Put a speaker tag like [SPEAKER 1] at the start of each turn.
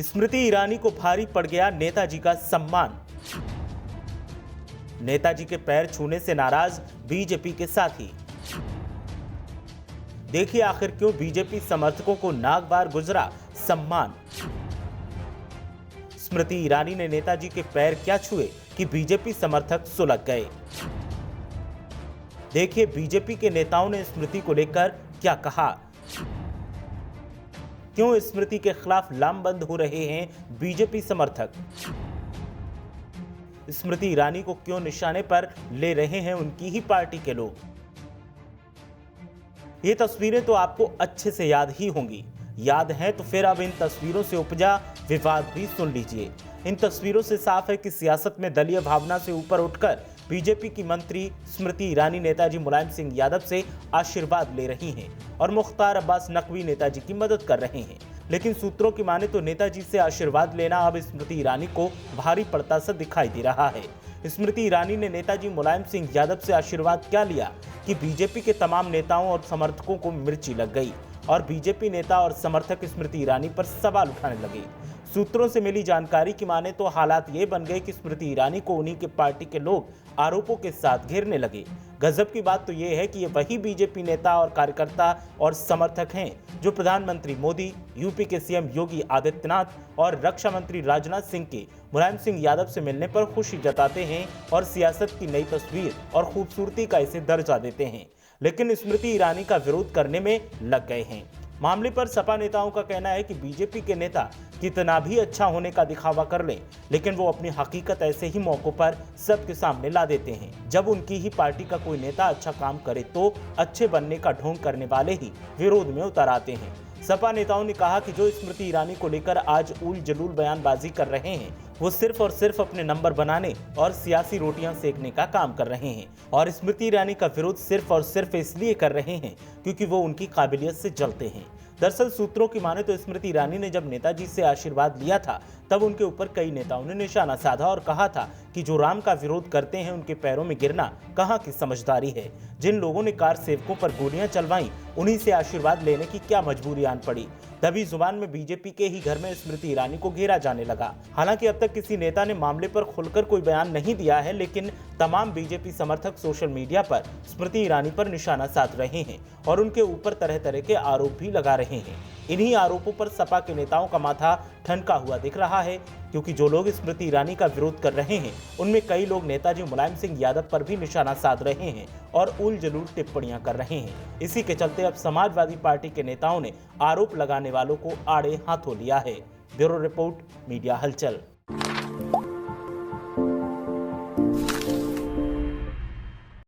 [SPEAKER 1] स्मृति ईरानी को भारी पड़ गया नेताजी का सम्मान। नेताजी के पैर छूने से नाराज बीजेपी के साथी। देखिए आखिर क्यों बीजेपी समर्थकों को नागवार गुजरा सम्मान। स्मृति ईरानी ने नेताजी के पैर क्या छुए कि बीजेपी समर्थक सुलग गए। देखिए बीजेपी के नेताओं ने स्मृति को लेकर क्या कहा। क्यों स्मृति के खिलाफ लामबंद हो रहे हैं बीजेपी समर्थक। स्मृति ईरानी को क्यों निशाने पर ले रहे हैं उनकी ही पार्टी के लोग। ये तस्वीरें तो आपको अच्छे से याद ही होंगी। याद है तो फिर अब इन तस्वीरों से उपजा विवाद भी सुन लीजिए। इन तस्वीरों से साफ है कि सियासत में दलीय भावना से ऊपर उठकर बीजेपी की मंत्री स्मृति ईरानी नेताजी मुलायम सिंह यादव से आशीर्वाद ले रही हैं और मुख्तार अब्बास नकवी नेताजी की मदद कर रहे हैं। लेकिन सूत्रों की माने तो नेताजी से आशीर्वाद लेना अब स्मृति ईरानी को भारी पड़ता सा दिखाई दे रहा है। स्मृति ईरानी ने नेताजी मुलायम सिंह यादव से आशीर्वाद क्या लिया कि बीजेपी के तमाम नेताओं और समर्थकों को मिर्ची लग गई और बीजेपी नेता और समर्थक स्मृति ईरानी पर सवाल उठाने लगे। सूत्रों से मिली जानकारी की माने तो हालात ये बन गए कि स्मृति ईरानी को उन्हीं के पार्टी के लोग आरोपों के साथ घेरने लगे। गजब की बात तो ये है कि ये वही बीजेपी नेता और कार्यकर्ता और समर्थक हैं जो प्रधानमंत्री मोदी, यूपी के सीएम योगी आदित्यनाथ और रक्षा मंत्री राजनाथ सिंह के मुलायम सिंह यादव से मिलने पर खुशी जताते हैं और सियासत की नई तस्वीर और खूबसूरती का इसे दर्जा देते हैं, लेकिन स्मृति ईरानी का विरोध करने में लग गए हैं। मामले पर सपा नेताओं का कहना है कि बीजेपी के नेता कितना भी अच्छा होने का दिखावा कर लें, लेकिन वो अपनी हकीकत ऐसे ही मौकों पर सबके सामने ला देते हैं। जब उनकी ही पार्टी का कोई नेता अच्छा काम करे तो अच्छे बनने का ढोंग करने वाले ही विरोध में उतर आते हैं। सपा नेताओं ने कहा कि जो स्मृति ईरानी को लेकर आज उल जलूल बयानबाजी कर रहे हैं वो सिर्फ और सिर्फ अपने नंबर बनाने और सियासी रोटियां सेकने का काम कर रहे हैं और स्मृति ईरानी का विरोध सिर्फ और सिर्फ इसलिए कर रहे हैं क्योंकि वो उनकी काबिलियत से जलते हैं। दरअसल सूत्रों की माने तो स्मृति ईरानी ने जब नेताजी से आशीर्वाद लिया था तब उनके ऊपर कई नेताओं ने निशाना साधा और कहा था कि जो राम का विरोध करते हैं उनके पैरों में गिरना कहाँ की समझदारी है। जिन लोगों ने कार सेवकों पर गोलियां चलवाई उन्हीं से आशीर्वाद लेने की क्या मजबूरी आन पड़ी। तभी जुबान में बीजेपी के ही घर में स्मृति ईरानी को घेरा जाने लगा। हालांकि अब तक किसी नेता ने मामले पर खुलकर कोई बयान नहीं दिया है, लेकिन तमाम बीजेपी समर्थक सोशल मीडिया पर स्मृति ईरानी पर निशाना साध रहे हैं और उनके ऊपर तरह तरह के आरोप भी लगा रहे हैं। इन्हीं आरोपों पर सपा के नेताओं का माथा ठनका हुआ दिख रहा है, क्योंकि जो लोग स्मृति ईरानी का विरोध कर रहे हैं उनमें कई लोग नेताजी मुलायम सिंह यादव पर भी निशाना साध रहे हैं और उल जलूल टिप्पणियां कर रहे हैं। इसी के चलते अब समाजवादी पार्टी के नेताओं ने आरोप लगाने वालों को आड़े हाथों लिया है। ब्यूरो रिपोर्ट, मीडिया हलचल।